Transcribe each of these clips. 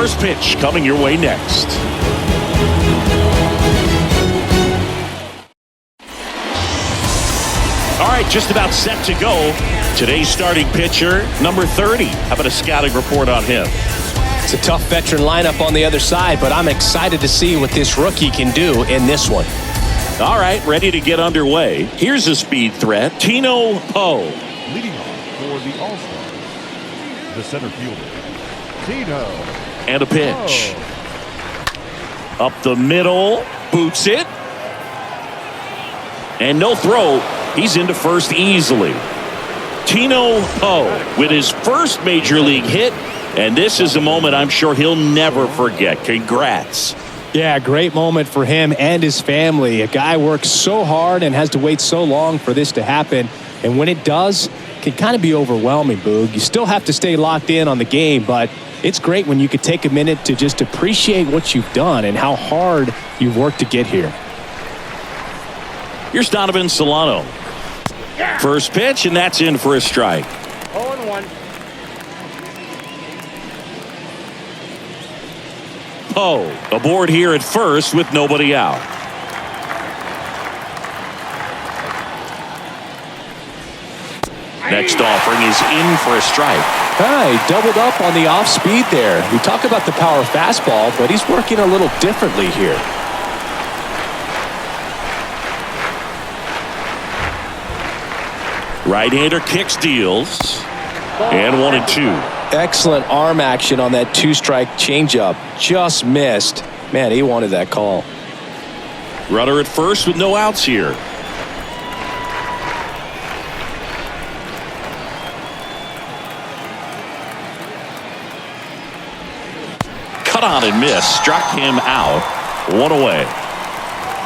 First pitch coming your way next. All right, just about set to go. Today's starting pitcher, number 30. How about a scouting report on him? It's a tough veteran lineup on the other side, but I'm excited to see what this rookie can do in this one. All right, ready to get underway. Here's a speed threat, Tino Poe. Leading off for the All-Star, the center fielder, Tino. And a pitch. Up the middle, boots it. And no throw. He's into first easily. Tino Poe with his first major league hit. And this is a moment I'm sure he'll never forget. Congrats. Yeah, great moment for him and his family. A guy works so hard and has to wait so long for this to happen. And when it does, it can kind of be overwhelming, Boog. You still have to stay locked in on the game, but it's great when you could take a minute to just appreciate what you've done and how hard you've worked to get here. Here's Donovan Solano. First pitch, and that's in for a strike. 0-1. Poe aboard here at first with nobody out. Next offering is in for a strike. He doubled up on the off speed there. We talk about the power fastball, but he's working a little differently here. Right-hander kicks, deals, and 1-2. Excellent arm action on that two-strike changeup. Just missed. Man, he wanted that call. Runner at first with no outs here. Cut on and miss. Struck him out. One away.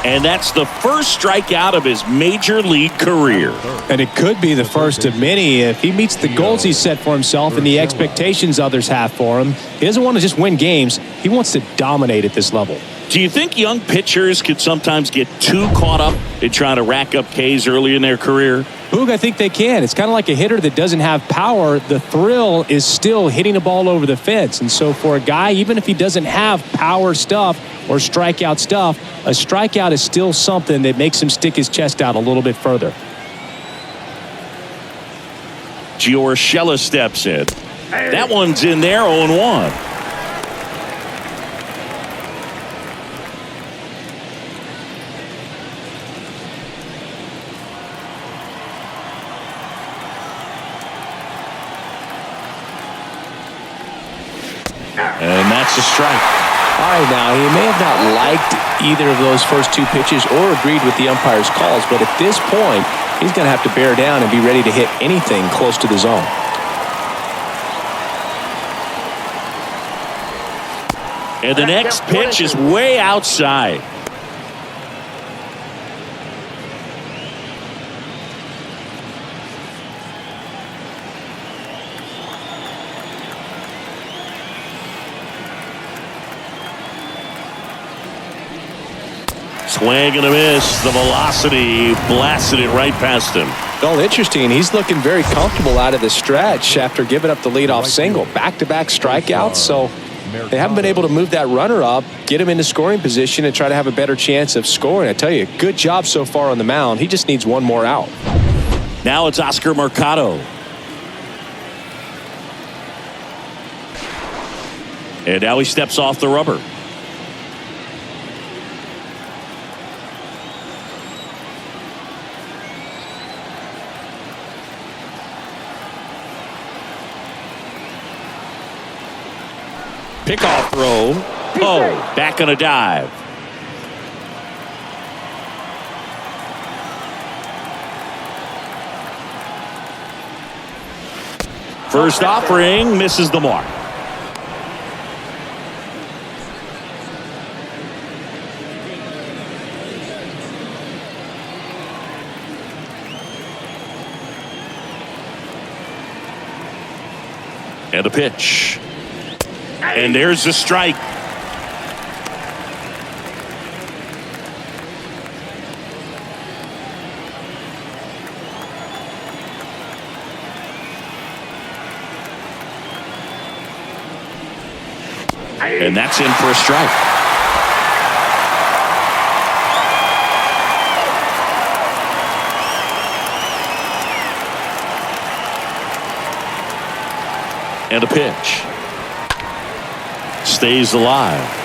And that's the first strikeout of his major league career. And it could be the first of many if he meets the goals he set for himself and the expectations others have for him. He doesn't want to just win games. He wants to dominate at this level. Do you think young pitchers could sometimes get too caught up in trying to rack up Ks early in their career? Boog, I think they can. It's kind of like a hitter that doesn't have power. The thrill is still hitting a ball over the fence. And so for a guy, even if he doesn't have power stuff or strikeout stuff, a strikeout is still something that makes him stick his chest out a little bit further. Giorgella steps in. That one's in there, 0-1. And that's a strike. All right, now, he may have not liked either of those first two pitches or agreed with the umpire's calls, but at this point, he's going to have to bear down and be ready to hit anything close to the zone. And the next pitch is way outside. Swing and a miss. The velocity blasted it right past him. Well, interesting. He's looking very comfortable out of the stretch after giving up the leadoff single. Back-to-back strikeouts, so they haven't been able to move that runner up, get him into scoring position, and try to have a better chance of scoring. I tell you, good job so far on the mound. He just needs one more out. Now it's Oscar Mercado. And now he steps off the rubber. Pickoff throw. Poe back on a dive. First offering misses the mark. And a pitch. And there's the strike. And that's in for a strike. And a pitch. Stays alive.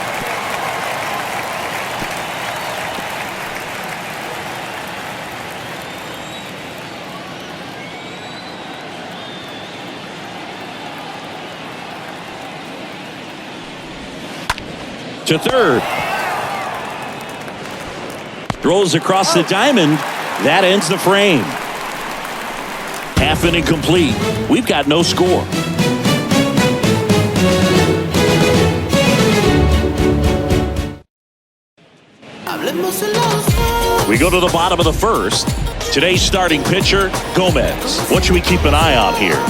To third. Throws across the diamond. That ends the frame. Half inning complete. We've got no score. We go to the bottom of the first. Today's starting pitcher, Gomez. What should we keep an eye on here?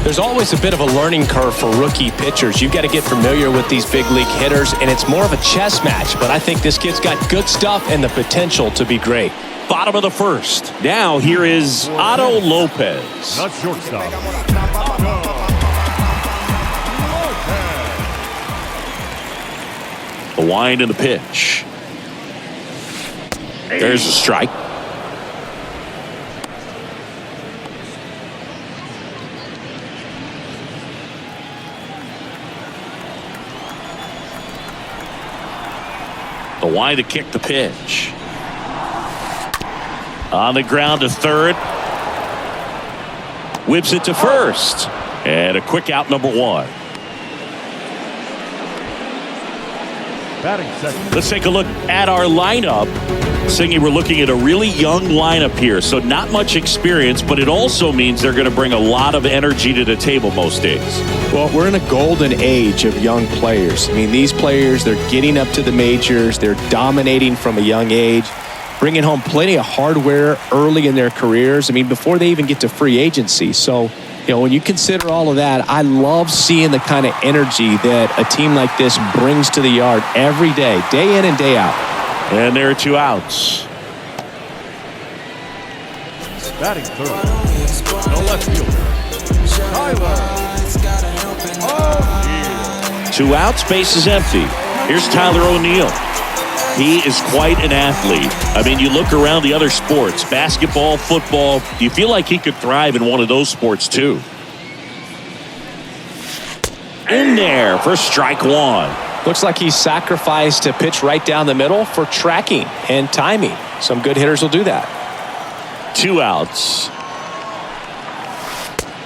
There's always a bit of a learning curve for rookie pitchers. You've got to get familiar with these big league hitters, and it's more of a chess match. But I think this kid's got good stuff and the potential to be great. Bottom of the first. Now here is Otto Lopez. Not shortstop. The wind and the pitch. There's a strike. The wind to kick the pitch. On the ground to third. Whips it to first. And a quick out, number one. Batting second. Let's take a look at our lineup. Singy, we're looking at a really young lineup here, so not much experience, but it also means they're going to bring a lot of energy to the table most days. Well, we're in a golden age of young players. I mean, these players, they're getting up to the majors. They're dominating from a young age, bringing home plenty of hardware early in their careers. I mean, before they even get to free agency. So, you know, when you consider all of that, I love seeing the kind of energy that a team like this brings to the yard every day in and day out. And there are two outs. Batting third. The left fielder. Tyler. O'Neill. Two outs, base is empty. Here's Tyler O'Neill. He is quite an athlete. I mean, you look around the other sports, basketball, football, you feel like he could thrive in one of those sports too. In there for strike one. Looks like he's sacrificed a pitch right down the middle for tracking and timing. Some good hitters will do that. Two outs.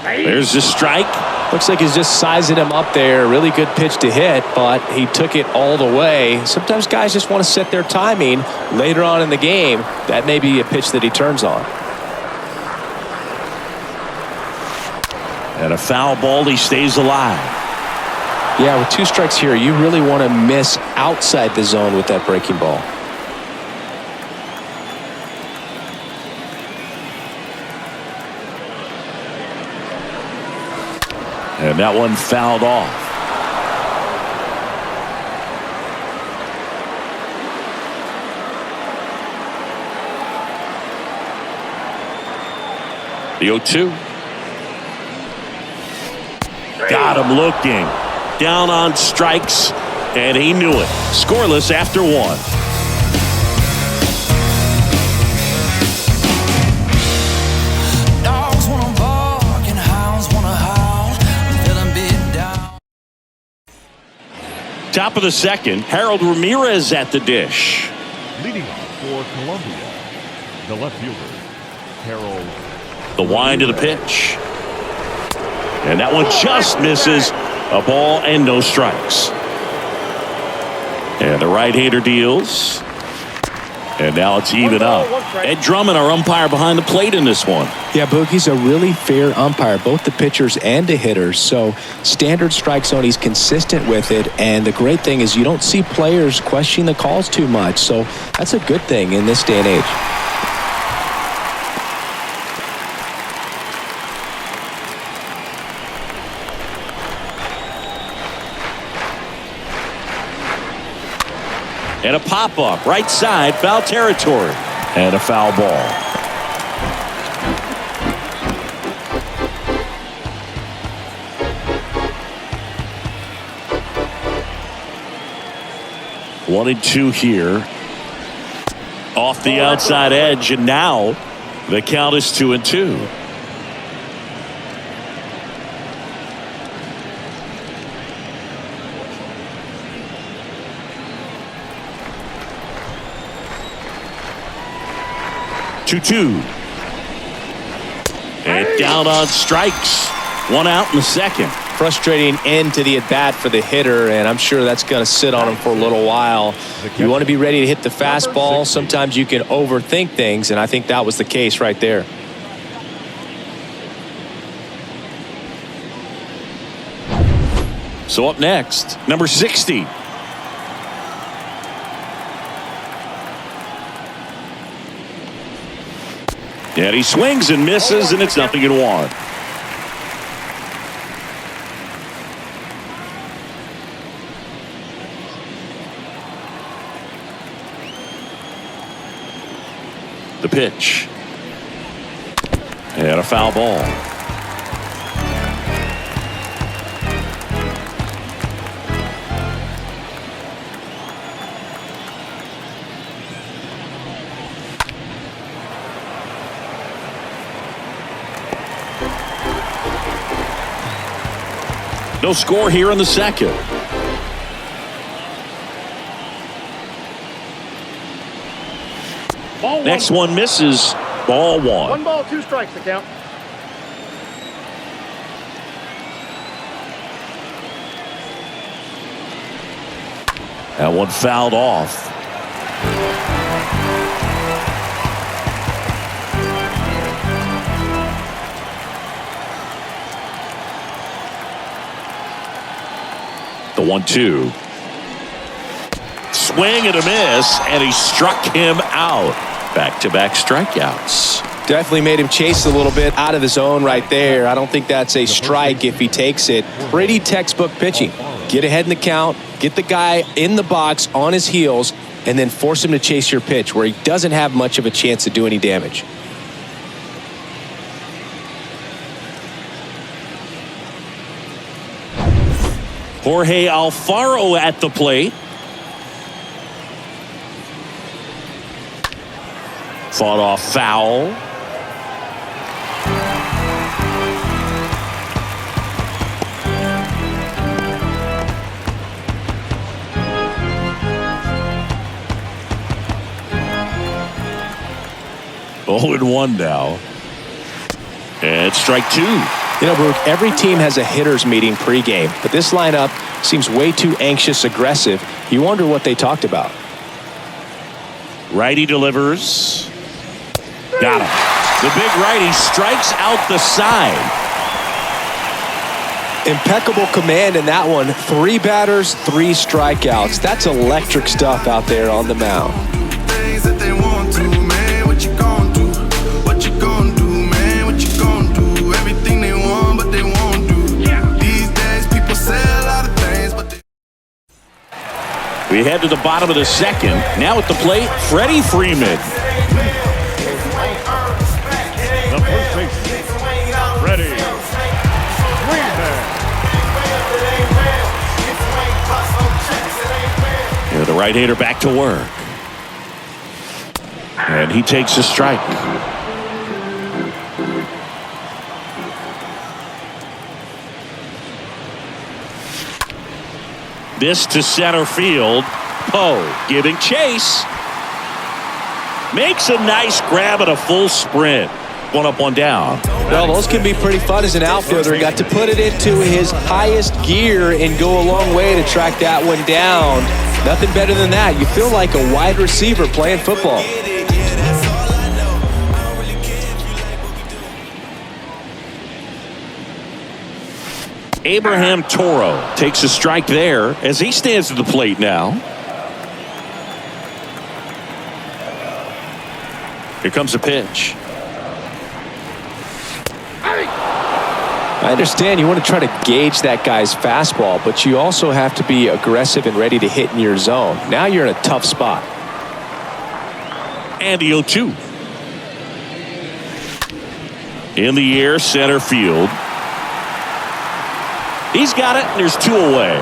There's the strike. Looks like he's just sizing him up there. Really good pitch to hit, but he took it all the way. Sometimes guys just want to set their timing later on in the game. That may be a pitch that he turns on. And a foul ball, he stays alive. Yeah, with two strikes here, you really want to miss outside the zone with that breaking ball. And that one fouled off. The 0-2. Got him looking. Down on strikes, and he knew it. Scoreless after one. Dogs wanna bark and hounds wanna howl. I'm feeling beat down. Top of the second, Harold Ramirez at the dish. Leading off for Columbia. The left fielder. Harold. The wind to the pitch. And that one just misses. A ball and no strikes. And the right-hander deals. And now it's even up. Ed Drummond, our umpire behind the plate in this one. Yeah, Boogie's a really fair umpire, both the pitchers and the hitters. So standard strike zone, he's consistent with it. And the great thing is you don't see players questioning the calls too much. So that's a good thing in this day and age. And a pop-up, right side, foul territory. And a foul ball. 1-2 here. Off the outside edge, and now the count is 2-2. And down on strikes. One out in the second. Frustrating end to the at-bat for the hitter, and I'm sure that's going to sit on him for a little while. You want to be ready to hit the fastball. Sometimes you can overthink things, and I think that was the case right there. So up next, number 60. And he swings and misses, and it's 0-1. The pitch. And a foul ball. No score here in the second. Next one misses. Ball 1. 1 ball, 2 strikes, the count. That one fouled off. The 1-2. Swing and a miss, and he struck him out. Back-to-back strikeouts. Definitely made him chase a little bit out of the zone right there. I don't think that's a strike if he takes it. Pretty textbook pitching. Get ahead in the count, get the guy in the box on his heels, and then force him to chase your pitch where he doesn't have much of a chance to do any damage. Jorge Alfaro at the plate. Fought off foul. Oh, and 1 now. And strike 2. You know, Brooke, every team has a hitters meeting pregame, but this lineup seems way too anxious, aggressive. You wonder what they talked about. Righty delivers. Got him. The big righty strikes out the side. Impeccable command in that one. 3 batters, 3 strikeouts. That's electric stuff out there on the mound. Things that they want to, man. What you gonna do? What you gonna do, man? What you gonna do? Everything they want, but they won't do. These days, people say a lot of things, but they... We head to the bottom of the second. Now at the plate, Freddie Freeman. The first baseman, Freddie Freeman. And the right-hander back to work. And he takes a strike. This to center field. Poe giving chase. Makes a nice grab at a full sprint. 1 up, 1 down. Well, those can be pretty fun as an outfielder. Got to put it into his highest gear and go a long way to track that one down. Nothing better than that. You feel like a wide receiver playing football. Abraham Toro takes a strike there as he stands at the plate now. Here comes a pitch. I understand you want to try to gauge that guy's fastball, but you also have to be aggressive and ready to hit in your zone. Now you're in a tough spot. And the 0-2. In the air, center field. He's got it, and there's 2 away.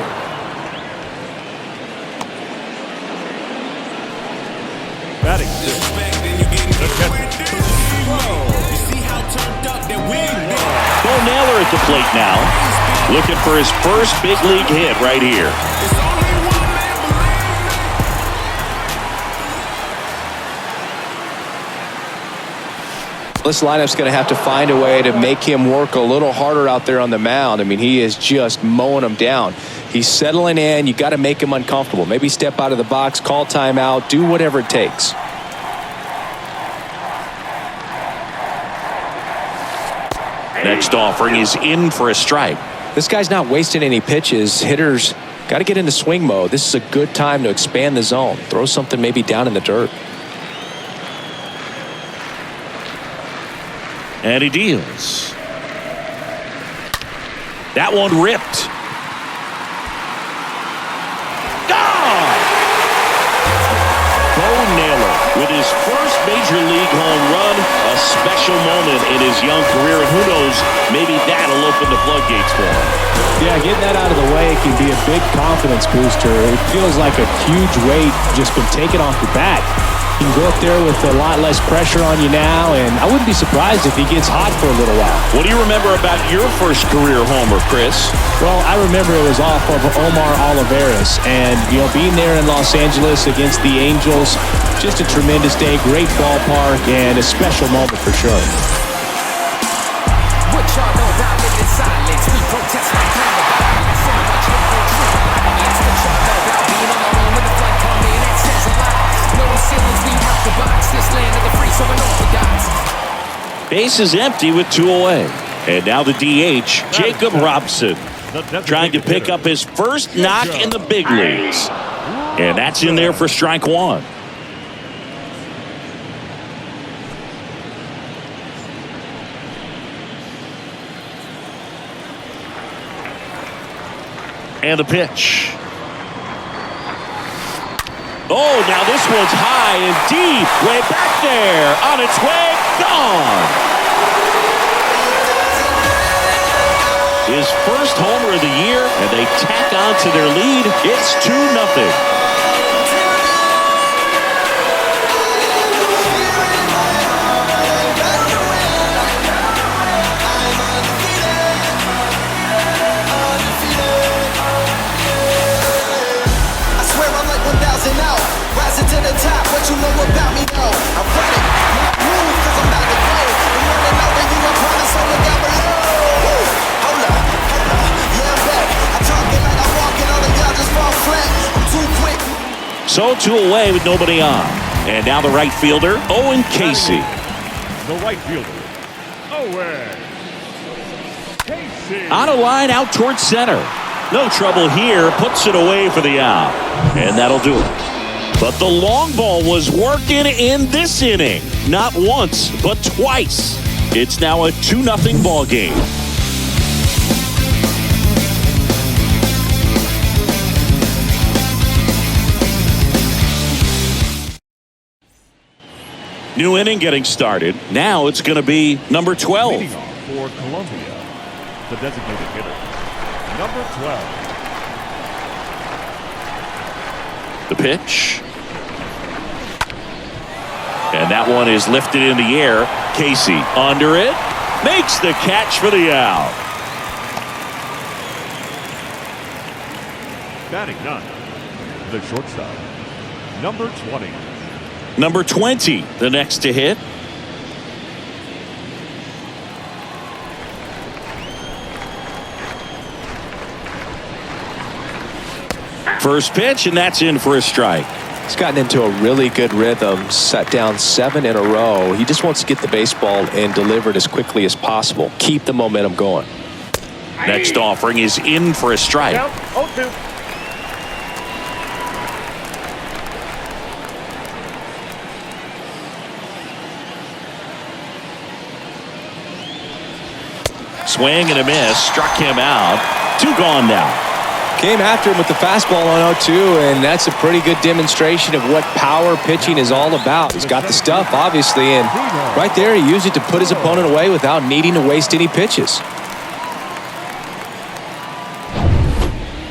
the plate now. Looking for his first big league hit right here. This lineup's going to have to find a way to make him work a little harder out there on the mound. I mean, he is just mowing them down. He's settling in. You got to make him uncomfortable. Maybe step out of the box, call timeout, do whatever it takes. Next offering is in for a strike. This guy's not wasting any pitches. Hitters got to get into swing mode. This is a good time to expand the zone. Throw something maybe down in the dirt. And he deals. That one ripped. Gone! Bo Naylor with his first major league home run. A special moment in his young career. And who knows, maybe that'll open the floodgates for him. Yeah, getting that out of the way can be a big confidence booster. It feels like a huge weight just been taken off your back. You can go up there with a lot less pressure on you now, and I wouldn't be surprised if he gets hot for a little while. What do you remember about your first career homer, Chris? Well, I remember it was off of Omar Olivares, and, being there in Los Angeles against the Angels, just a tremendous day, great ballpark, and a special moment for sure. What y'all know about living in silence? We protest like kind of violence. So much hate for truth. Yes, what y'all know about being on our own when the flood come in? It says a lot. No ceilings, we out the box. This land of the free, so unorthodox. Base is empty with 2 away. And now the DH, Jacob Robson, trying to pick up his first knock in the big leagues. And that's in there for strike one. And the pitch. Oh, now this one's high and deep. Way back there. On its way. Gone. His first homer of the year, and they tack on to their lead. It's 2-0. To the top, what you know about me though? I'm running, not move, cause I'm about to go. I'm running over you, I promise over down below. Hold up, yeah, I'm back. I talk it like I'm walking, all of y'all just fall flat. I'm too quick. So 2 away with nobody on. And now the right fielder, Owen Casey. The right fielder, Owen Casey. On a line out towards center. No trouble here, puts it away for the out. And that'll do it. But the long ball was working in this inning. Not once, but twice. It's now a 2-0 ball game. New inning getting started. Now it's going to be number 12. Leading off for Columbia, the designated hitter, number 12. The pitch. And that one is lifted in the air. Casey under it. Makes the catch for the out. Batting ninth, the shortstop, number 20. Number 20, the next to hit. First pitch, and that's in for a strike. He's gotten into a really good rhythm, set down 7 in a row. He just wants to get the baseball and deliver it as quickly as possible. Keep the momentum going. Next offering is in for a strike. Count 0-2. Swing and a miss, struck him out. 2 gone now. Came after him with the fastball on 0-2, and that's a pretty good demonstration of what power pitching is all about. He's got the stuff, obviously, and right there he used it to put his opponent away without needing to waste any pitches.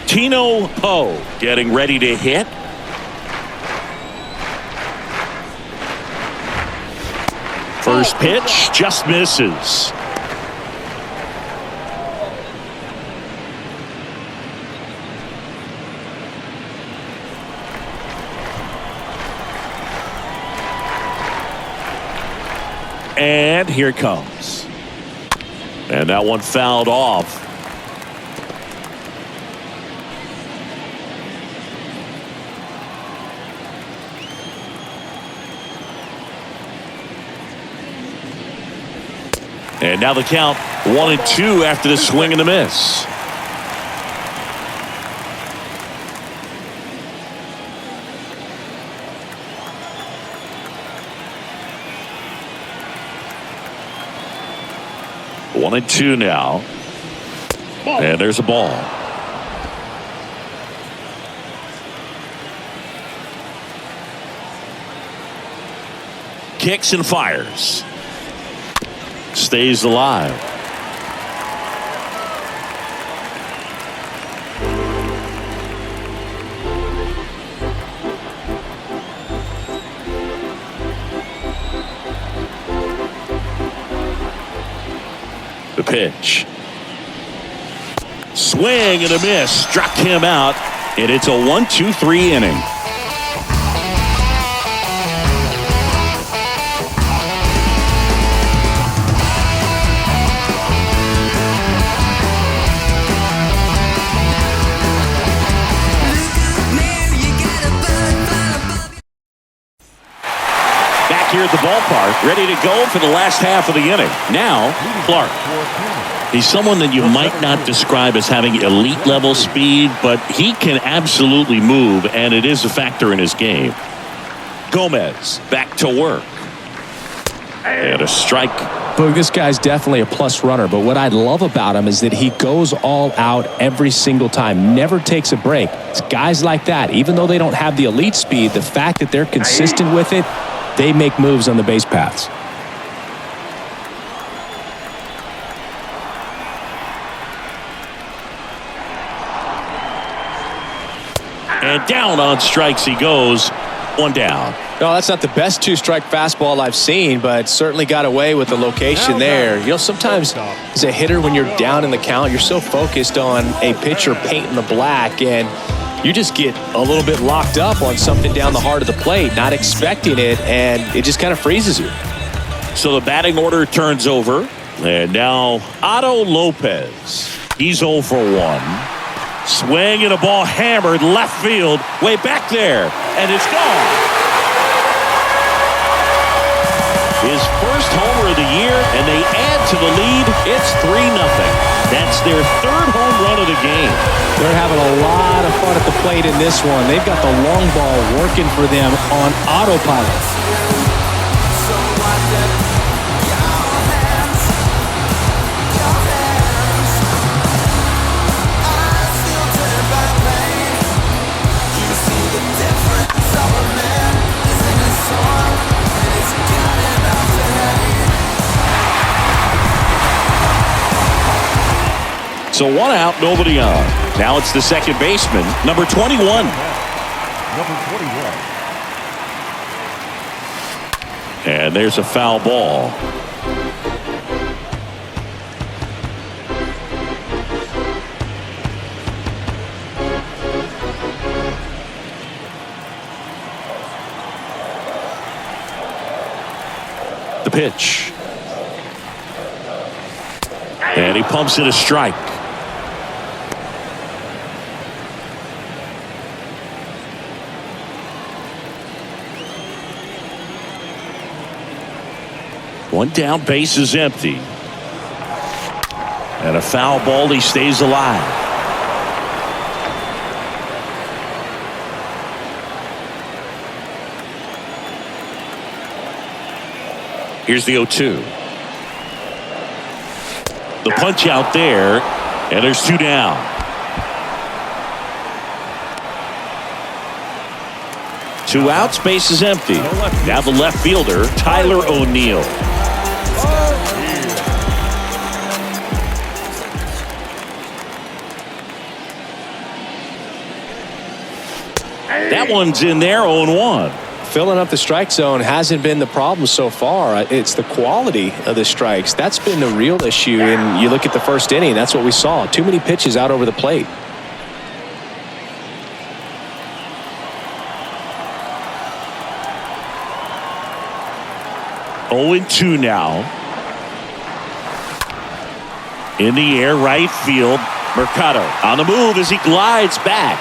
Tino Poe getting ready to hit. First pitch just misses. and here it comes. And that one fouled off. And now the count 1-2 after the swing and the miss. One and two now. And there's a ball. Kicks and fires. Stays alive. The pitch. Swing and a miss. Struck him out. And it's a 1-2-3 inning. Here at the ballpark, ready to go for the last half of the inning. Now, Clark. He's someone that you might not describe as having elite level speed, but he can absolutely move, and it is a factor in his game. Gomez back to work. And a strike. Boog, this guy's definitely a plus runner, but what I love about him is that he goes all out every single time, never takes a break. It's guys like that, even though they don't have the elite speed, the fact that they're consistent with it, they make moves on the base paths. And down on strikes he goes. One down. No, that's not the best two-strike fastball I've seen, but certainly got away with the location there. You know, sometimes as a hitter, when you're down in the count, you're so focused on a pitcher painting the black, and you just get a little bit locked up on something down the heart of the plate, not expecting it, and it just kind of freezes you. So the batting order turns over, and now Otto Lopez. He's 0 for 1. Swing and a ball hammered left field, way back there, and it's gone. His first homer of the year, and they add to the lead. It's 3-0. That's their third home run of the game. They're having a lot of fun at the plate in this one. They've got the long ball working for them on autopilot. So one out, nobody on. Now it's the second baseman, number 21. Number 21. And there's a foul ball. The pitch. And he pumps it a strike. One down, base is empty. And a foul ball, he stays alive. Here's the 0-2. The punch out there, and there's 2 down. Two outs, base is empty. Now the left fielder, Tyler O'Neill. That one's in there, 0-1. Filling up the strike zone hasn't been the problem so far. It's the quality of the strikes. That's been the real issue. And you look at the first inning, that's what we saw. Too many pitches out over the plate. 0-2 now. In the air, right field. Mercado on the move as he glides back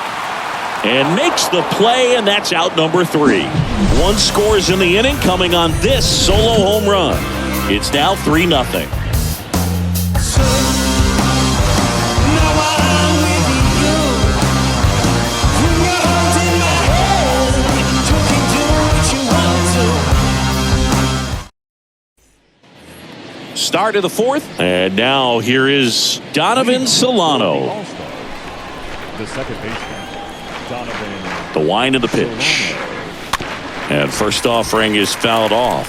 and makes the play, and that's out number 3. 1 scores in the inning coming on this solo home run. It's now 3-0. Start of the 4th, and now here is Donovan Solano. The second baseman, Donovan. The wind of the pitch. And first offering is fouled off.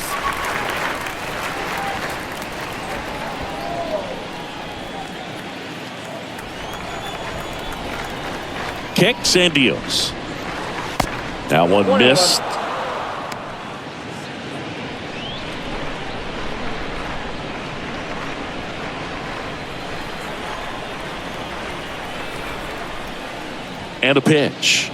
Kicks and deals. That one missed. And a pitch.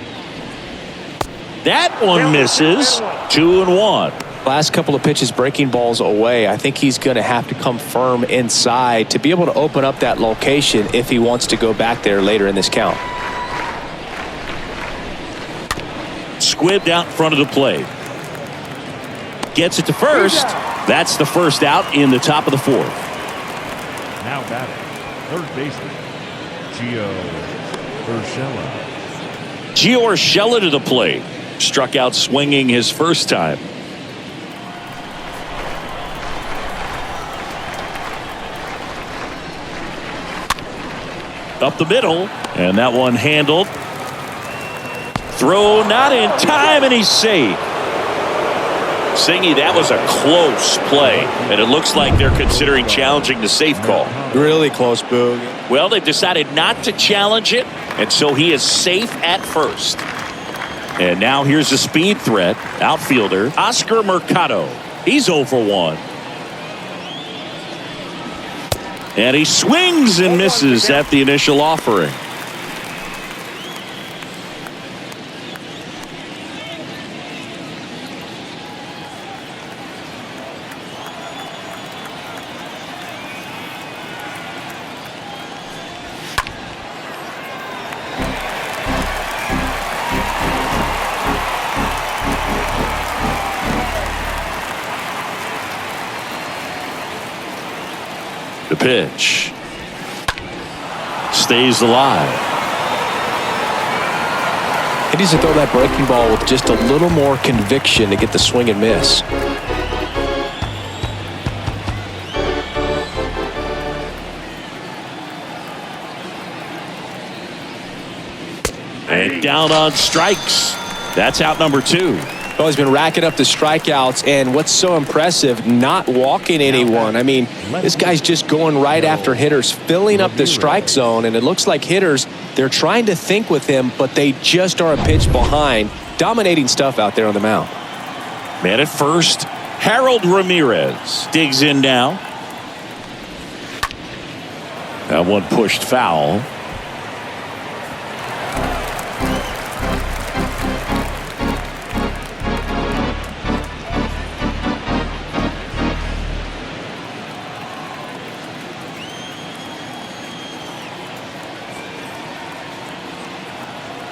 That one misses. 2-1. Last couple of pitches breaking balls away. I think he's going to have to come firm inside to be able to open up that location if he wants to go back there later in this count. Squibbed out in front of the plate. Gets it to first. That's the first out in the top of the 4th. Now batting, third baseman, Gio Urshela. Gio Urshela to the plate. Struck out swinging his first time. Up the middle, and that one handled. Throw not in time, and he's safe. Singy, that was a close play, and it looks like they're considering challenging the safe call. Really close, Boog. Well, they've decided not to challenge it, and so he is safe at first. And now here's a speed threat. Outfielder Oscar Mercado. He's 0 for 1. And he swings and misses at the initial offering. The pitch stays alive. He needs to throw that breaking ball with just a little more conviction to get the swing and miss. And down on strikes. That's out number 2. Well, he's been racking up the strikeouts, and what's so impressive, not walking anyone. I mean, this guy's just going right after hitters, filling up the strike zone, and it looks like hitters, they're trying to think with him, but they just are a pitch behind. Dominating stuff out there on the mound. Man at first, Harold Ramirez digs in now. That one pushed foul.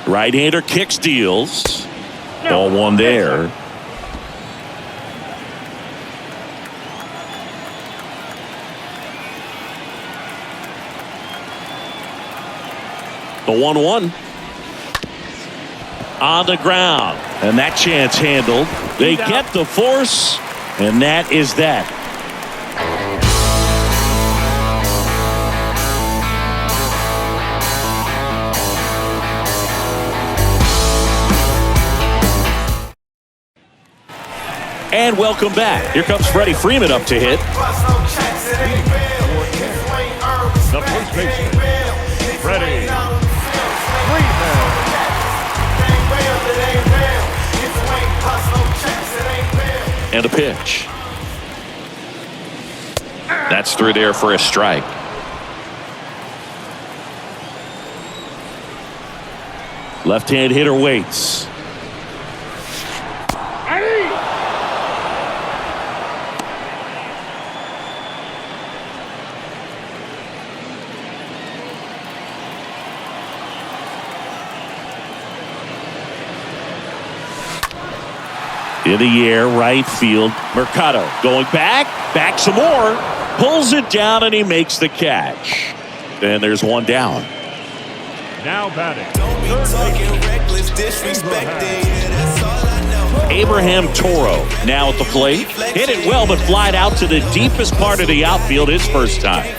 Right-hander kicks, deals. Ball one there. The 1-1. On the ground. And that chance handled. They get the force, and that is that. And welcome back. Here comes Freddie Freeman up to hit. The first baseman, Freddie Freeman. And a pitch. That's through there for a strike. Left-hand hitter waits. In the air, right field. Mercado going back some more. Pulls it down, and he makes the catch. And there's one down. Now batting. Abraham Toro now at the plate. Hit it well, but flied out to the deepest part of the outfield his first time.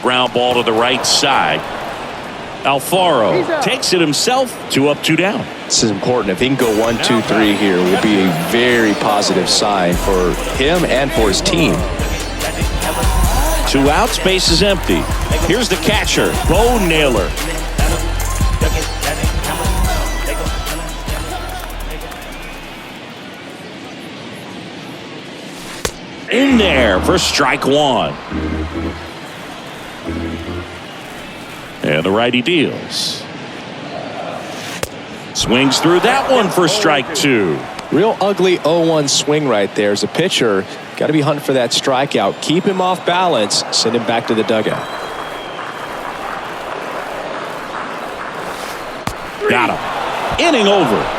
Ground ball to the right side. Alfaro takes it himself. 2 up, 2 down. This is important. If he can go 1, 2, 3 here, will be a very positive sign for him and for his team. 2 outs, base is empty. Here's the catcher, Bo Naylor. In there for strike 1. And the righty deals. Swings through that one for strike 2. Real ugly 0-1 swing right there. As a pitcher, got to be hunting for that strikeout. Keep him off balance. Send him back to the dugout. Got him. Inning over.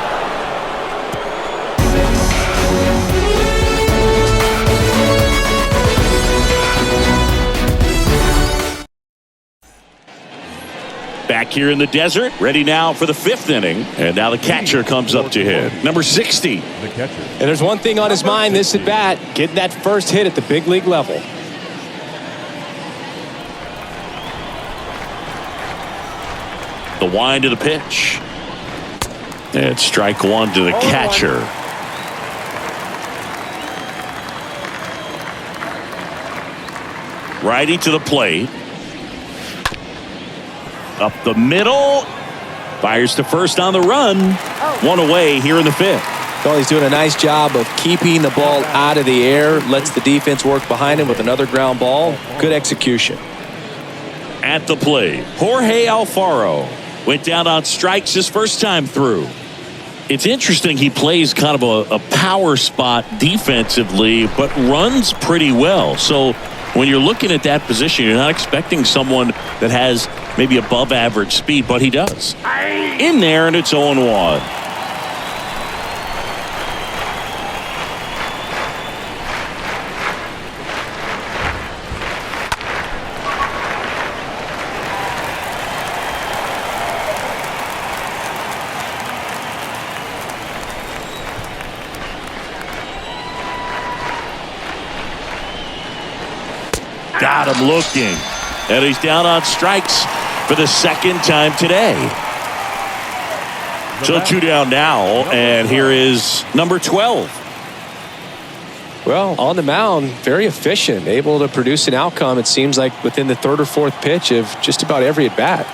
Back here in the desert, ready now for the 5th inning. And now the catcher comes up to hit. Number 60. The catcher. And there's one thing on his mind this at bat, getting that first hit at the big league level. The wind of the pitch. And strike 1 to the catcher. Righty to the plate. Up the middle. Fires to first on the run. 1 away here in the 5th. Well, he's doing a nice job of keeping the ball out of the air. Lets the defense work behind him with another ground ball. Good execution. At the plate, Jorge Alfaro went down on strikes his first time through. It's interesting, he plays kind of a power spot defensively, but runs pretty well. So when you're looking at that position, you're not expecting someone that has maybe above average speed, but he does. In there, and it's 0-1. Got him looking. And he's down on strikes for the 2nd time today. So 2 down now, and here is number 12. Well, on the mound, very efficient, able to produce an outcome, it seems like, within the 3rd or 4th pitch of just about every at-bat.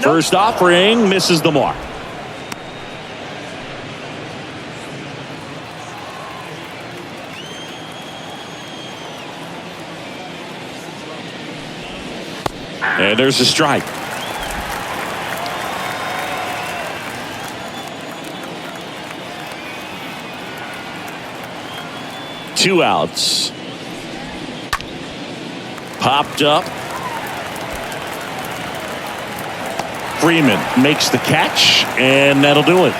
First offering misses the mark. And there's a strike. Two outs. Popped up. Freeman makes the catch, and that'll do it.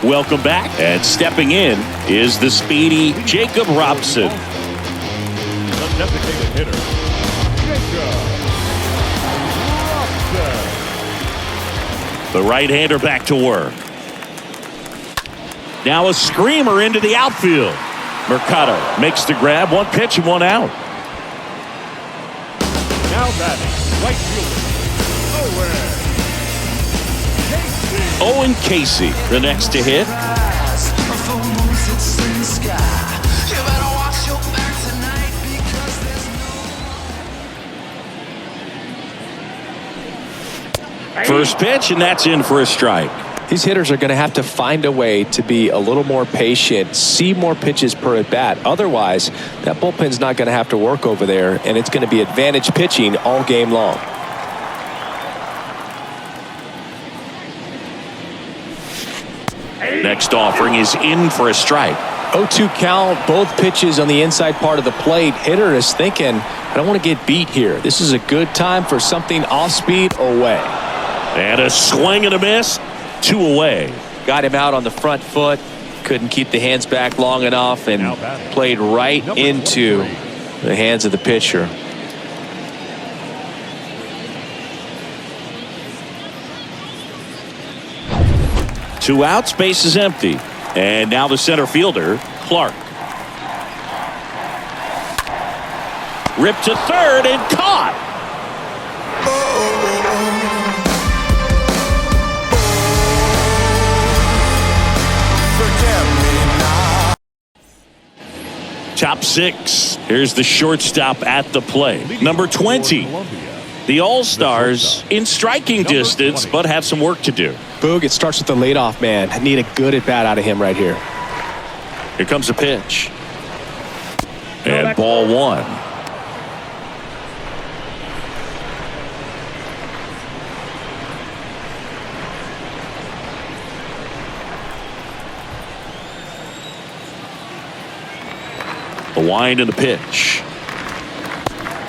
Welcome back, and stepping in is the speedy Jacob Robson. The designated hitter, Jacob Robson. The right-hander back to work. Now a screamer into the outfield. Mercado makes the grab, 1 pitch and 1 out. Now batting, right fielder, Owen. Owen Casey, the next to hit. First pitch, and that's in for a strike. These hitters are going to have to find a way to be a little more patient, see more pitches per at bat. Otherwise, that bullpen's not going to have to work over there, and it's going to be advantage pitching all game long. Next offering is in for a strike. 0-2 count, both pitches on the inside part of the plate. Hitter is thinking, I don't want to get beat here. This is a good time for something off speed away. And a swing and a miss. 2 away. Got him out on the front foot. Couldn't keep the hands back long enough and played right into the hands of the pitcher. Two outs, base is empty. And now the center fielder, Clark. Ripped to third and caught. Top 6. Here's the shortstop at the plate. Number 20. The All-Stars in striking distance, but have some work to do. Boog, it starts with the leadoff man. I need a good at-bat out of him right here. Here comes a pitch. And ball 1. The wind and the pitch.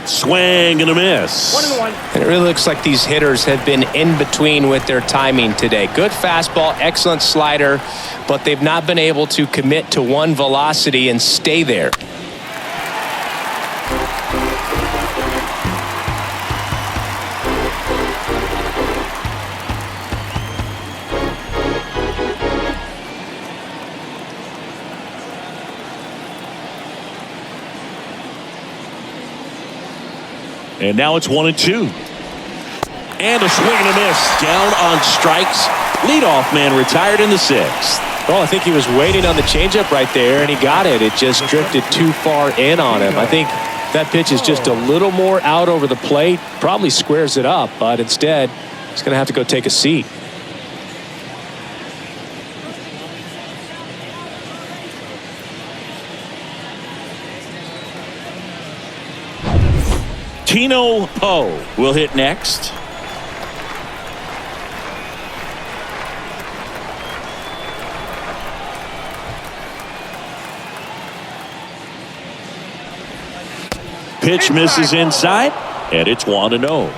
Swing and a miss. 1-1. And it really looks like these hitters have been in between with their timing today. Good fastball, excellent slider, but they've not been able to commit to one velocity and stay there. And now it's 1-2. And a swing and a miss. Down on strikes. Leadoff man retired in the 6th. Well, I think he was waiting on the changeup right there, and he got it. It just drifted too far in on him. I think that pitch is just a little more out over the plate. Probably squares it up, but instead, he's going to have to go take a seat. Tino Poe will hit next. Pitch misses inside, and it's 1-0.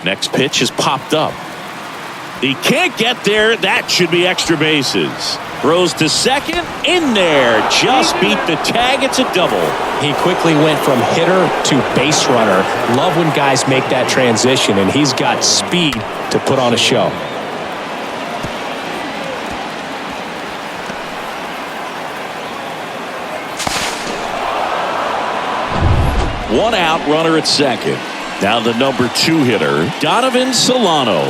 Next pitch is popped up. He can't get there. That should be extra bases. Throws to second. In there. Just beat the tag. It's a double. He quickly went from hitter to base runner. Love when guys make that transition, and he's got speed to put on a show. One out, runner at second. Now the number 2 hitter, Donovan Solano.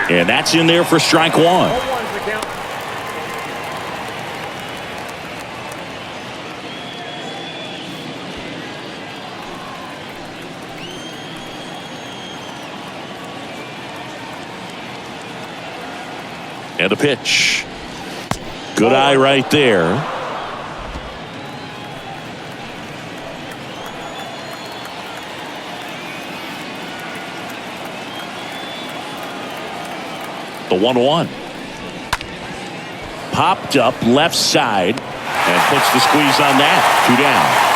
And that's in there for strike 1. And a pitch. Good eye right there. The 1-1. Popped up left side and puts the squeeze on that. 2 down.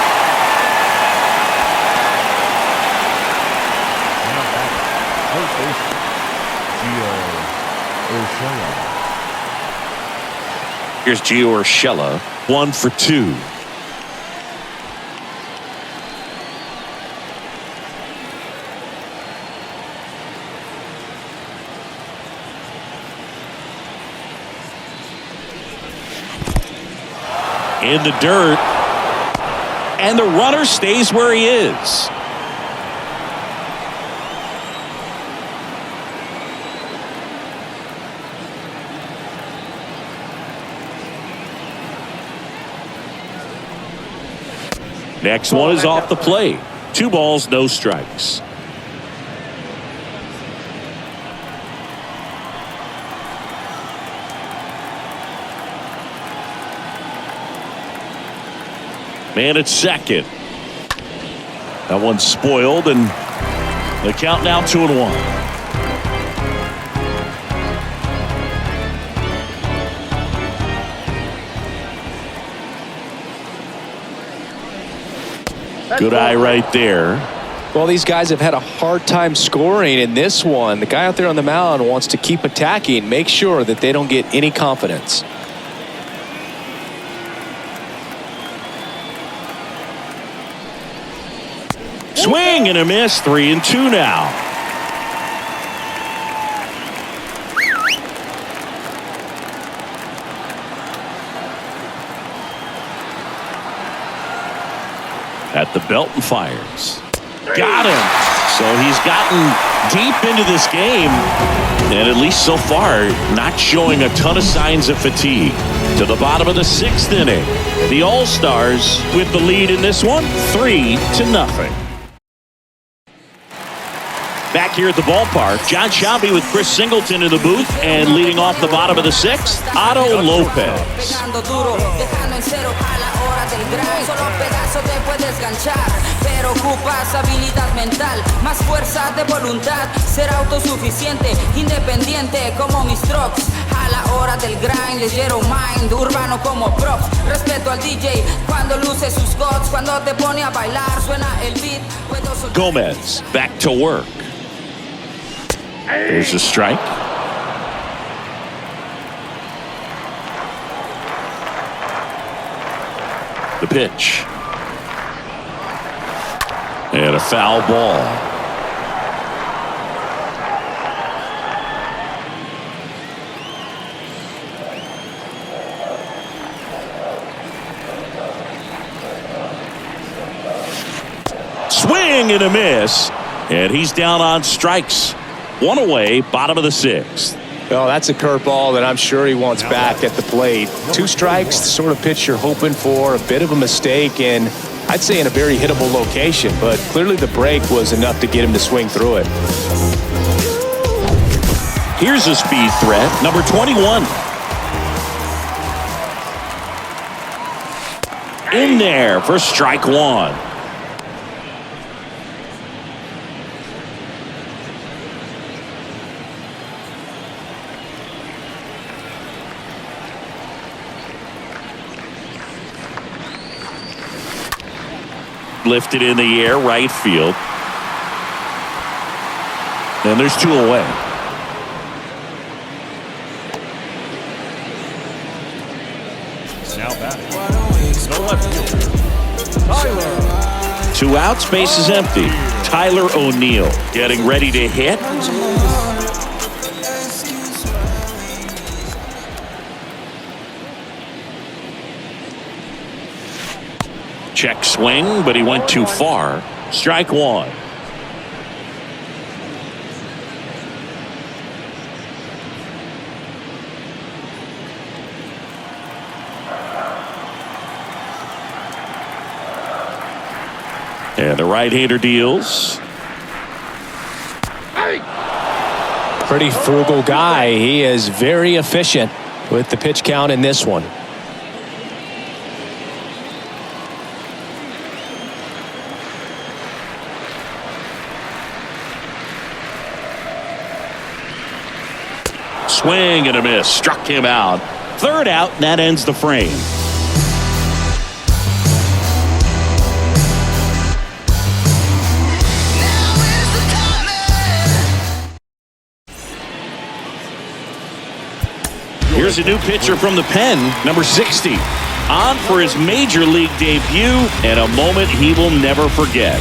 Here's Gio Urshela. 1 for 2. in the dirt. And the runner stays where he is. Next one is off the plate. 2 balls, no strikes. Man at second. That one's spoiled, and the count now 2-1. Good eye right there. Well, these guys have had a hard time scoring in this one. The guy out there on the mound wants to keep attacking, make sure that they don't get any confidence. Swing and a miss. 3-2 now. At the belt and fires. Got him. So he's gotten deep into this game, and at least so far not showing a ton of signs of fatigue. To the bottom of the 6th inning, the All-Stars with the lead in this one, 3-0. Back here at the ballpark, John Shelby with Chris Singleton in the booth, and leading off the bottom of the 6th, Otto Lopez. Solo pedazo te puedes ganchar, pero ocupas habilidad mental, más fuerza de voluntad, ser autosuficiente, independiente como mis trucks. A la hora del grind, ligero mind, urbano como props. Respeto al DJ cuando luce sus gods, cuando te pone a bailar, suena el beat. Gomez back to work. There's a strike. The pitch. And a foul ball. Swing and a miss. And he's down on strikes. 1 away, bottom of the 6th. Well, that's a curveball that I'm sure he wants back at the plate. 2 strikes, the sort of pitch you're hoping for, a bit of a mistake, and I'd say in a very hittable location, but clearly the break was enough to get him to swing through it. Here's a speed threat, number 21. In there for strike 1. Lifted in the air, right field. And there's 2 away. Now batting. The left fielder, Tyler. 2 outs, base is empty. Tyler O'Neill getting ready to hit. Check swing, but he went too far. Strike 1. And the right-hander deals. Pretty frugal guy. He is very efficient with the pitch count in this one. Swing and a miss. Struck him out. 3rd out, and that ends the frame. Here's a new pitcher from the pen, number 60. On for his major league debut, and a moment he will never forget.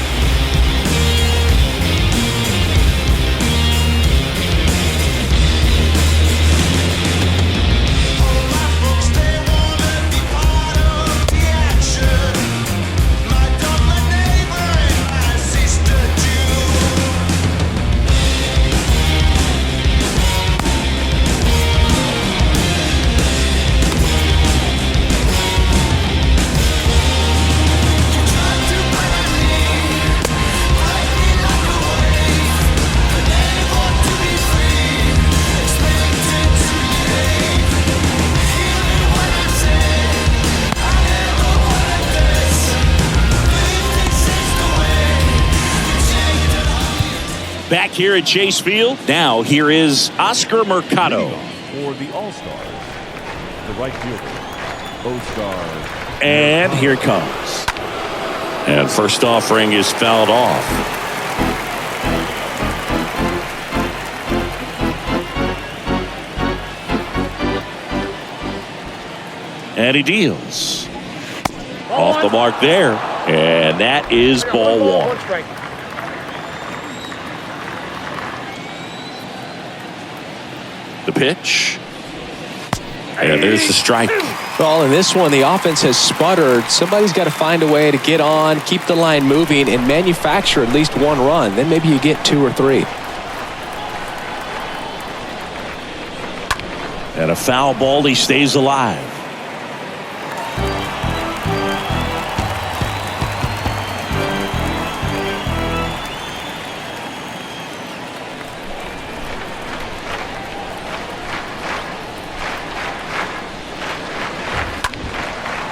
Back here at Chase Field, now here is Oscar Mercado. For the All-Stars, the right fielder, Oscar. And here it comes. And first offering is fouled off. And he deals. Off the mark there. And that is ball one. The pitch. And there's the strike. Well, in this one, the offense has sputtered. Somebody's got to find a way to get on, keep the line moving, and manufacture at least one run. Then maybe you get 2 or 3. And a foul ball, he stays alive.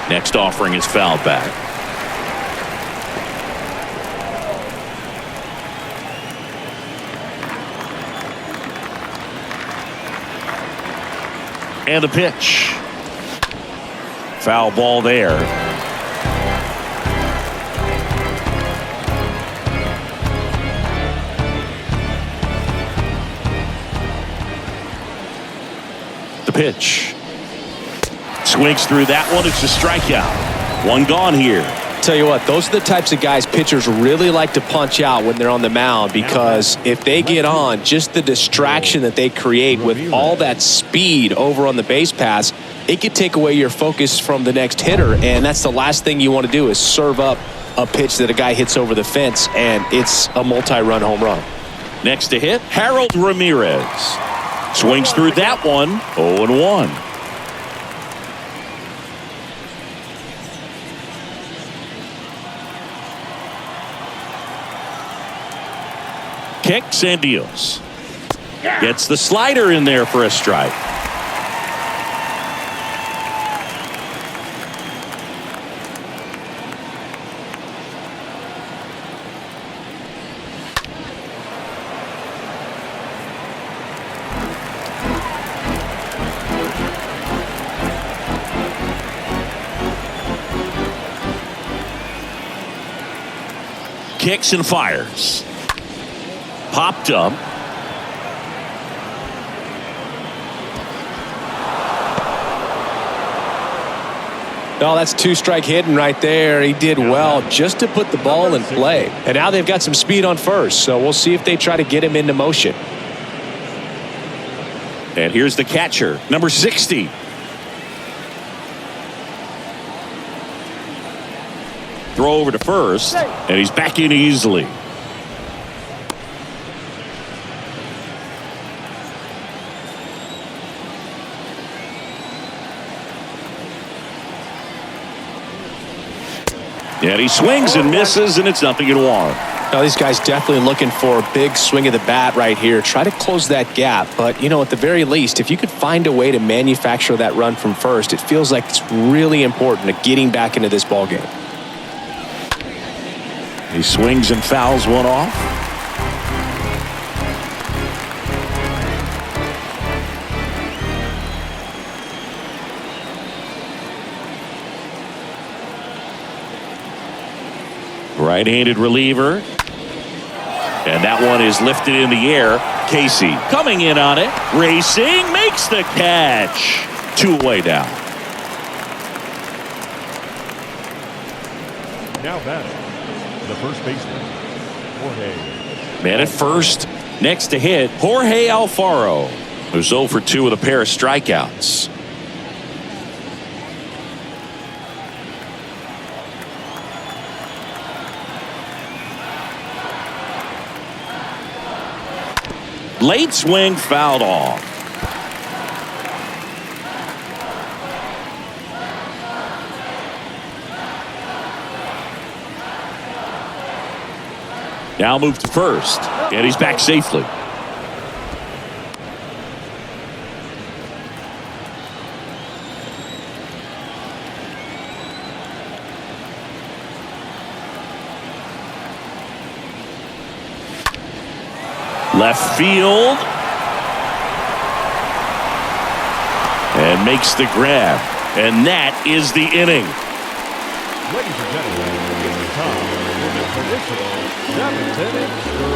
Next offering is fouled back. And the pitch. Foul ball there. The pitch. Swings through that one. It's a strikeout. One gone here. Tell you what, those are the types of guys pitchers really like to punch out when they're on the mound, because if they get on, just the distraction that they create with all that speed over on the base pass, it could take away your focus from the next hitter, and that's the last thing you want to do is serve up a pitch that a guy hits over the fence, and it's a multi-run home run. Next to hit, Harold Ramirez. Swings through that one, 0-1. Kicks and deals. Gets the slider in there for a strike. Kicks and fires. Popped up. Oh, that's 2-strike hitting right there. He did well just to put the ball in play. And now they've got some speed on first, so we'll see if they try to get him into motion. And here's the catcher, number 60. Throw over to first, and he's back in easily. And he swings and misses, and it's 0-1. Now, these guys definitely looking for a big swing of the bat right here. Try to close that gap. But, you know, at the very least, if you could find a way to manufacture that run from first, it feels like it's really important to getting back into this ballgame. He swings and fouls one off. Right-handed reliever. And that one is lifted in the air. Casey coming in on it. Racing. Makes the catch. 2 away now. Now batting, the first baseman, Jorge. Man at first. Next to hit, Jorge Alfaro, who's 0 for 2 with a pair of strikeouts. Late swing fouled off. Now moved to first, and he's back safely. Left field. And makes the grab. And that is the inning. Ladies and gentlemen, it's time for the traditional 7th inning stretch.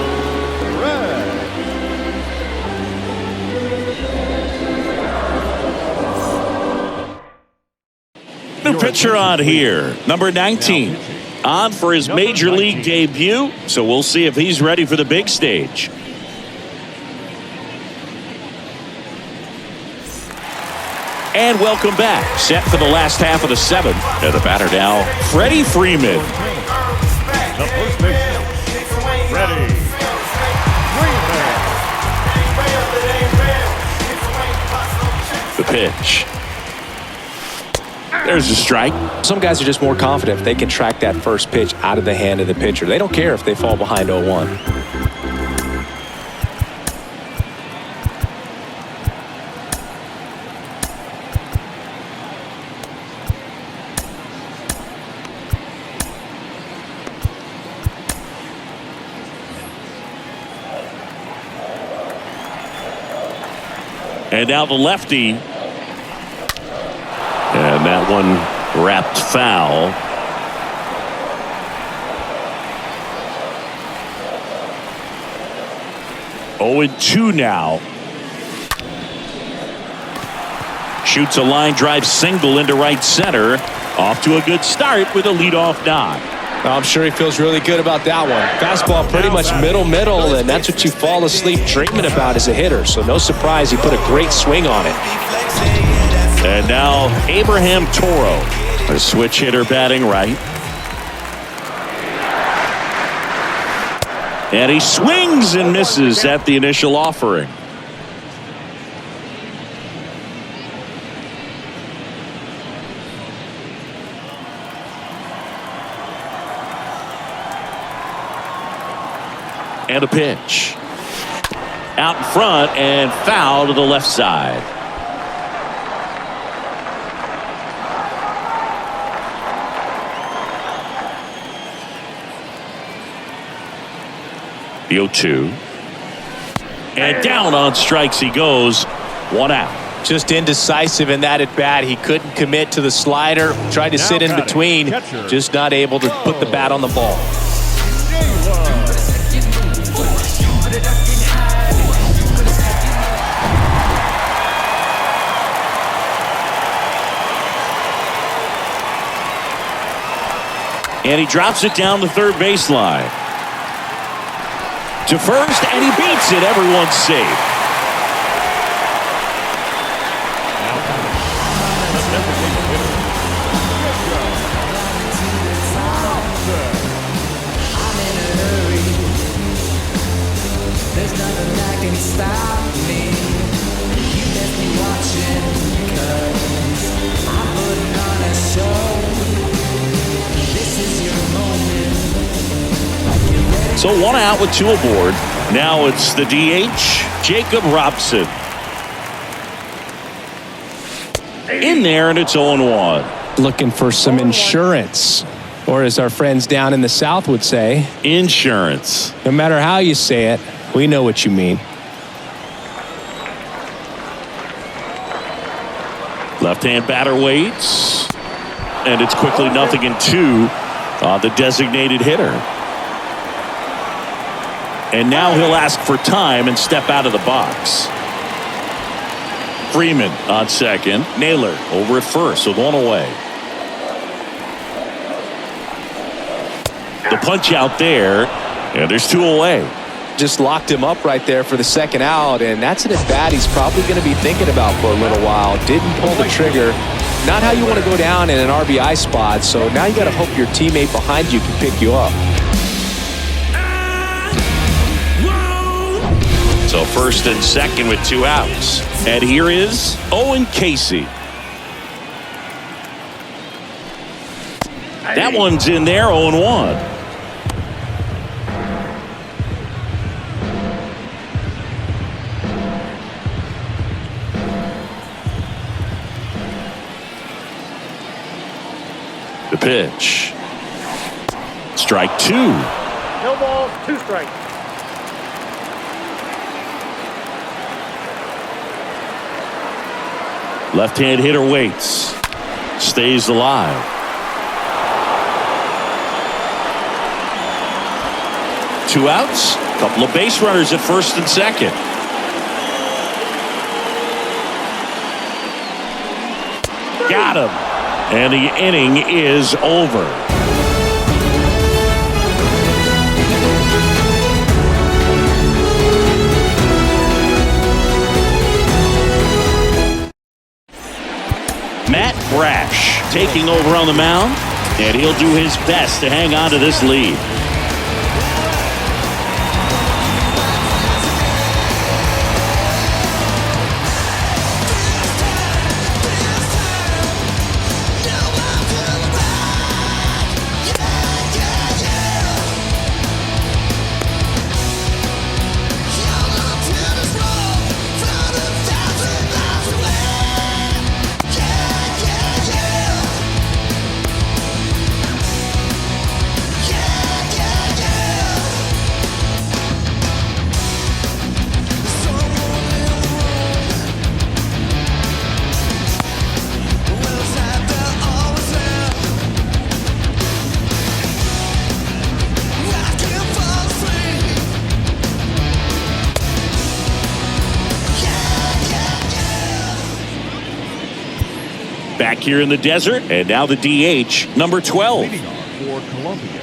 New pitcher on here, number 19. On for his major league debut, so we'll see if he's ready for the big stage. And welcome back. Set for the last half of the 7th. And the batter now, Freddie Freeman. The first baseman, Freddie Freeman. The pitch. There's a strike. Some guys are just more confident if they can track that first pitch out of the hand of the pitcher. They don't care if they fall behind 0-1. And now the lefty. And that one wrapped foul. Oh, 0-2 now. Shoots a line drive single into right center. Off to a good start with a leadoff knock. I'm sure he feels really good about that one. Fastball pretty much middle, and that's what you fall asleep dreaming about as a hitter. So no surprise he put a great swing on it. And now Abraham Toro, a switch hitter batting right. And he swings and misses at the initial offering. And a pitch. Out in front and foul to the left side. The 0-2. And down on strikes he goes. 1 out. Just indecisive in that at bat. He couldn't commit to the slider. Tried to sit in between. Just not able to put the bat on the ball. And he drops it down the third baseline. To first, and he beats it. Everyone's safe. There's nothing that can stop me. You left me watching, 'cause I'm putting on a show. This is your moment. So 1 out with 2 aboard. Now it's the DH, Jacob Robson. In there, and it's 0-1. Looking for some insurance. Or as our friends down in the South would say, Insurance. no matter how you say it, we know what you mean. Left-hand batter waits. And it's quickly 0-2 on the designated hitter. And now he'll ask for time and step out of the box. Freeman on second. Naylor over at first with 1 away. The punch out there. And there's 2 away. Just locked him up right there for the second out, and that's an at-bat he's probably going to be thinking about for a little while. Didn't pull the trigger. Not how you want to go down in an RBI spot, so now you got to hope your teammate behind you can pick you up. So first and second with 2 outs. And here is Owen Casey. That one's in there, 0-1. The pitch. Strike 2. No balls, 2 strikes. Left-hand hitter waits. Stays alive. Two outs. Couple of base runners at first and second. Got him. And the inning is over. Matt Brash taking over on the mound, and he'll do his best to hang on to this lead. Back here in the desert, and now the DH, number 12. Leading off for Columbia,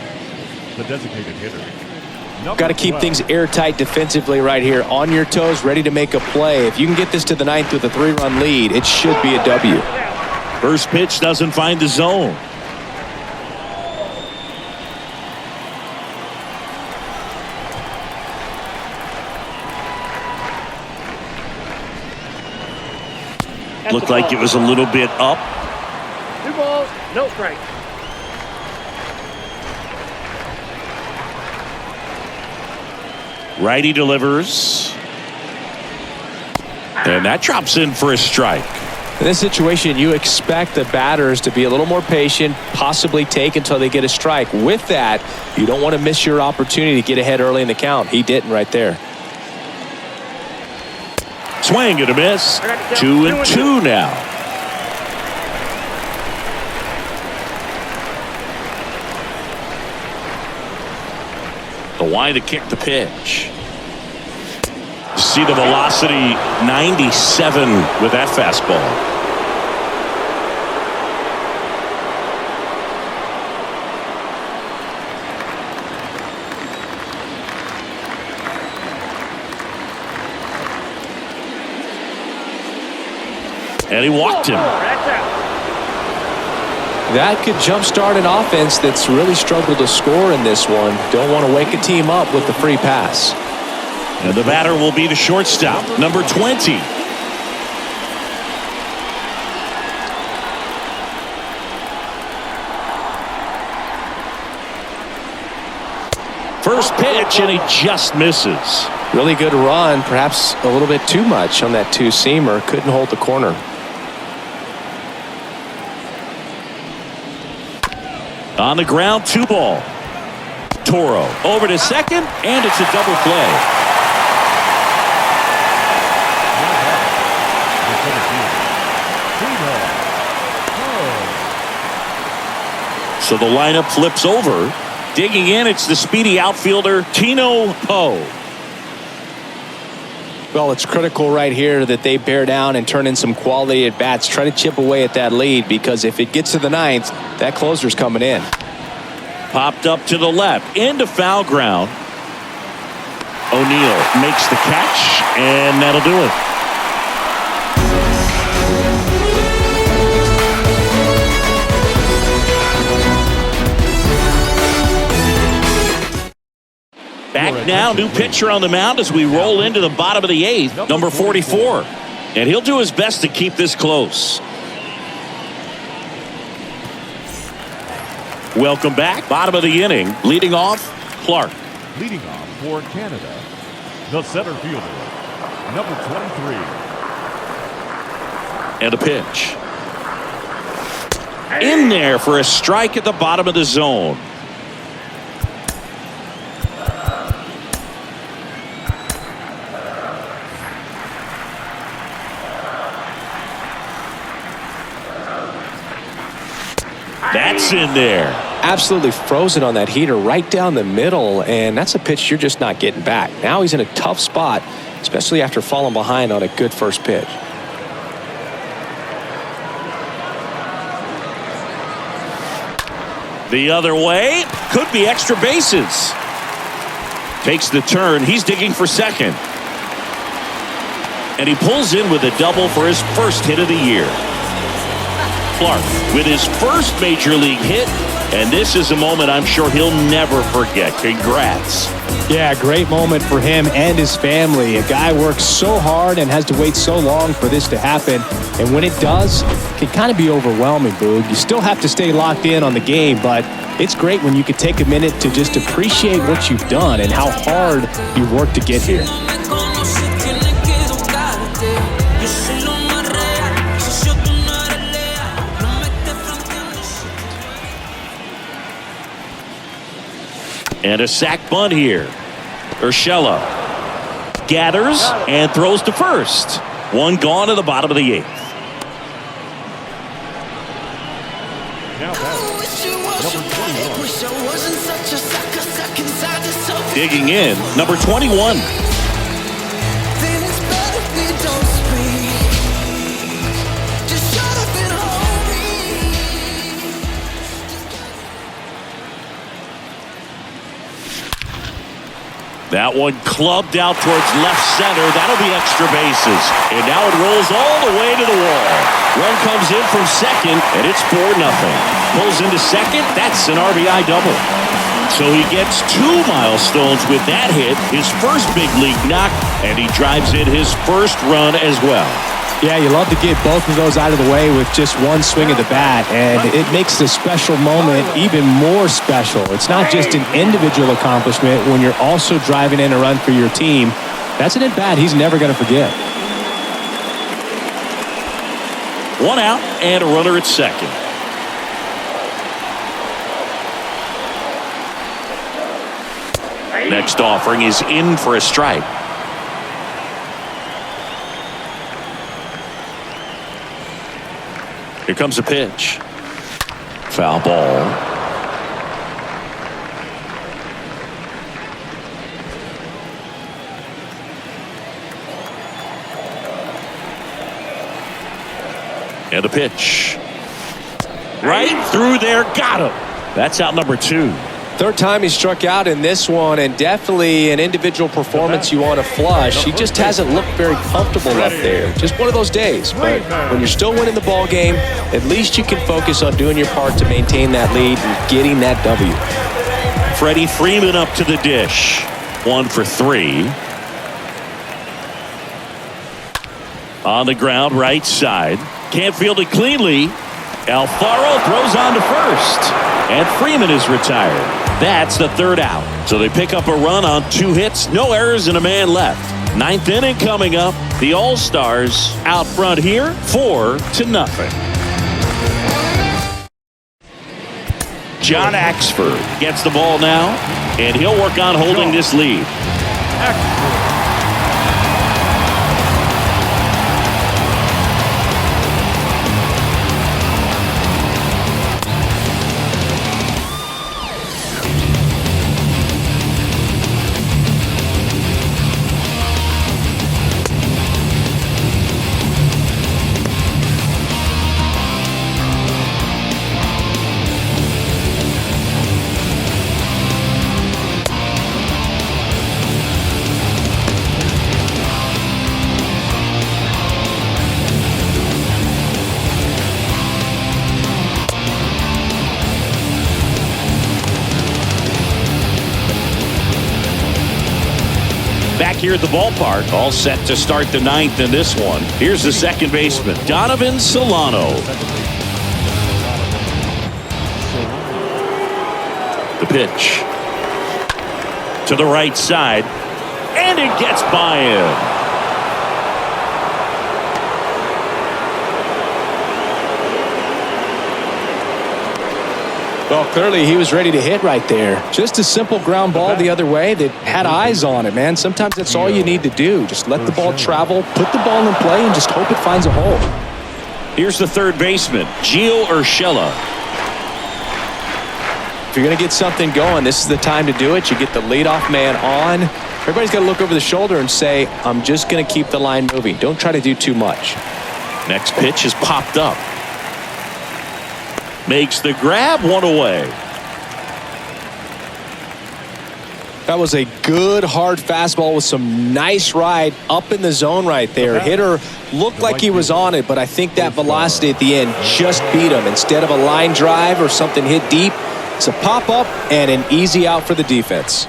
the designated hitter. Got to keep things airtight defensively right here. On your toes, ready to make a play. If you can get this to the ninth with a 3-run lead, it should be a W. First pitch doesn't find the zone. Looked like it was a little bit up. 2 balls, no strike. Righty delivers. And that drops in for a strike. In this situation, you expect the batters to be a little more patient, possibly take until they get a strike. With that, you don't want to miss your opportunity to get ahead early in the count. He didn't right there. Swing and a miss. 2-2 now. The line to kick the pitch. See the velocity, 97 with that fastball. And he walked him. That could jumpstart an offense that's really struggled to score in this one. Don't want to wake a team up with the free pass. And the batter will be the shortstop, number 20. First pitch, and he just misses. Really good run, perhaps a little bit too much on that two-seamer. Couldn't hold the corner. On the ground, 2 ball. Toro over to second, and it's a double play. So the lineup flips over. Digging in, it's the speedy outfielder, Tino Poe. Well, it's critical right here that they bear down and turn in some quality at bats. Try to chip away at that lead, because if it gets to the ninth, that closer's coming in. Popped up to the left, into foul ground. O'Neill makes the catch, and that'll do it. Back now, new pitcher on the mound as we roll into the bottom of the 8th, number 44. And he'll do his best to keep this close. Welcome back. Bottom of the inning. Leading off, Clark. Leading off for Canada, the center fielder, number 23. And a pitch. In there for a strike at the bottom of the zone. Gets in there. Absolutely frozen on that heater right down the middle, and that's a pitch you're just not getting back. Now he's in a tough spot, especially after falling behind on a good first pitch. The other way, could be extra bases. Takes the turn, he's digging for second. And he pulls in with a double for his first hit of the year. Clark with his first major league hit, and this is a moment I'm sure he'll never forget. Congrats. Yeah, great moment for him and his family. A guy works so hard and has to wait so long for this to happen. And when it does, it can kind of be overwhelming, Boog. You still have to stay locked in on the game, but it's great when you can take a minute to just appreciate what you've done and how hard you worked to get here. And a sac bunt here. Urshela gathers and throws to first. One gone to the bottom of the eighth. Now Digging in, number 21. That one clubbed out towards left center. That'll be extra bases. And now it rolls all the way to the wall. Run comes in from second, and it's 4-0. Pulls into second. That's an RBI double. So he gets 2 milestones with that hit, his first big league knock, and he drives in his first run as well. Yeah, you love to get both of those out of the way with just one swing of the bat, and it makes the special moment even more special. It's not just an individual accomplishment when you're also driving in a run for your team. That's an at-bat he's never going to forget. 1 out and a runner at second. Next offering is in for a strike. Here comes a pitch. Foul ball. And a pitch. Right through there. Got him. That's out number 2. Third time he struck out in this one, and definitely an individual performance you want to flush. He just hasn't looked very comfortable up there. Just one of those days. But when you're still winning the ball game, at least you can focus on doing your part to maintain that lead and getting that W. Freddie Freeman up to the dish. 1 for 3. On the ground, right side. Can't field it cleanly. Alfaro throws on to first. And Freeman is retired. That's the 3rd out. So they pick up a run on 2 hits, no errors, and a man left. 9th inning coming up. The All-Stars out front here, 4-0. John Axford gets the ball now, and he'll work on holding this lead. Back here at the ballpark, all set to start the 9th in this one. Here's the second baseman, Donovan Solano. The pitch to the right side, and it gets by him. Well, clearly he was ready to hit right there. Just a simple ground ball the other way that had eyes on it, man. Sometimes that's all you need to do. Just let the ball travel, put the ball in play, and just hope it finds a hole. Here's the third baseman, Gio Urshela. If you're going to get something going, this is the time to do it. You get the leadoff man on. Everybody's got to look over the shoulder and say, I'm just going to keep the line moving. Don't try to do too much. Next pitch is popped up. Makes the grab, one away. That was a good hard fastball with some nice ride up in the zone right there. Hitter looked like he was on it, but I think that velocity at the end just beat him. Instead of a line drive or something hit deep, it's a pop up and an easy out for the defense.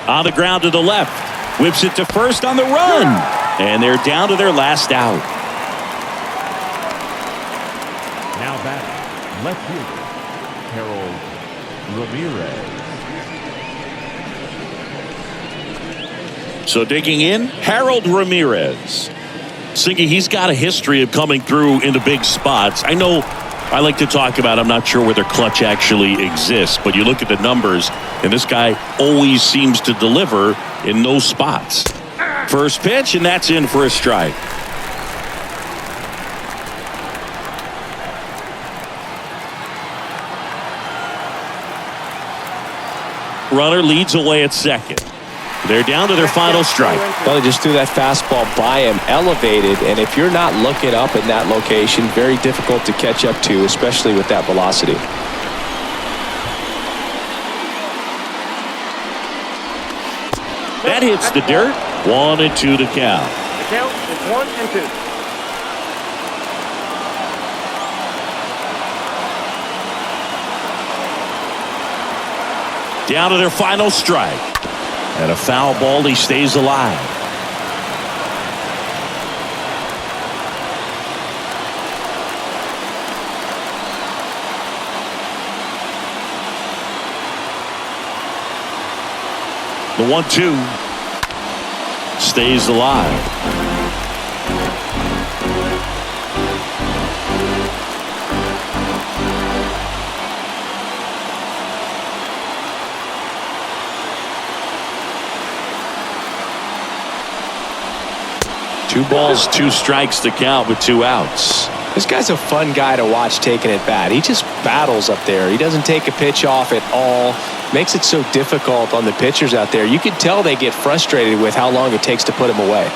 On the ground to the left. Whips it to first on the run. And they're down to their last out. Now batting, left fielder, Harold Ramirez. So digging in, Harold Ramirez. Singy, he's got a history of coming through into big spots. I know I like to talk about, I'm not sure whether clutch actually exists, but you look at the numbers, and this guy always seems to deliver in those spots. First pitch, and that's in for a strike. Runner leads away at second. They're down to their final strike. Well, they just threw that fastball by him, elevated, and if you're not looking up in that location, very difficult to catch up to, especially with that velocity. That hits the dirt. 1-2 to count. The count is 1-2. Down to their final strike. And a foul ball, he stays alive. The 1-2 stays alive. Two balls, 2 strikes to count with 2 outs. This guy's a fun guy to watch taking at bat. He just battles up there. He doesn't take a pitch off at all. Makes it so difficult on the pitchers out there. You can tell they get frustrated with how long it takes to put him away.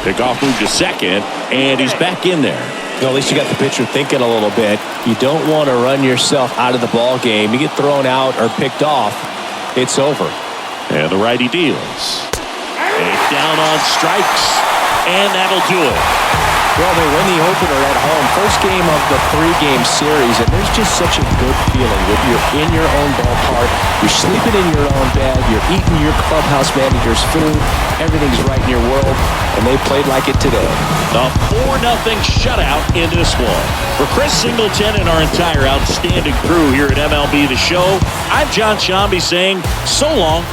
Pickoff move to second, and he's back in there. Well, at least you got the pitcher thinking a little bit. You don't want to run yourself out of the ball game. You get thrown out or picked off, it's over. And the righty deals. And down on strikes, and that'll do it. Well, they win the opener at home. First game of the 3-game series, and there's just such a good feeling when you're in your own ballpark, you're sleeping in your own bed, you're eating your clubhouse manager's food, everything's right in your world, and they played like it today. A 4-0 shutout in this one. For Chris Singleton and our entire outstanding crew here at MLB The Show, I'm John Shambi saying so long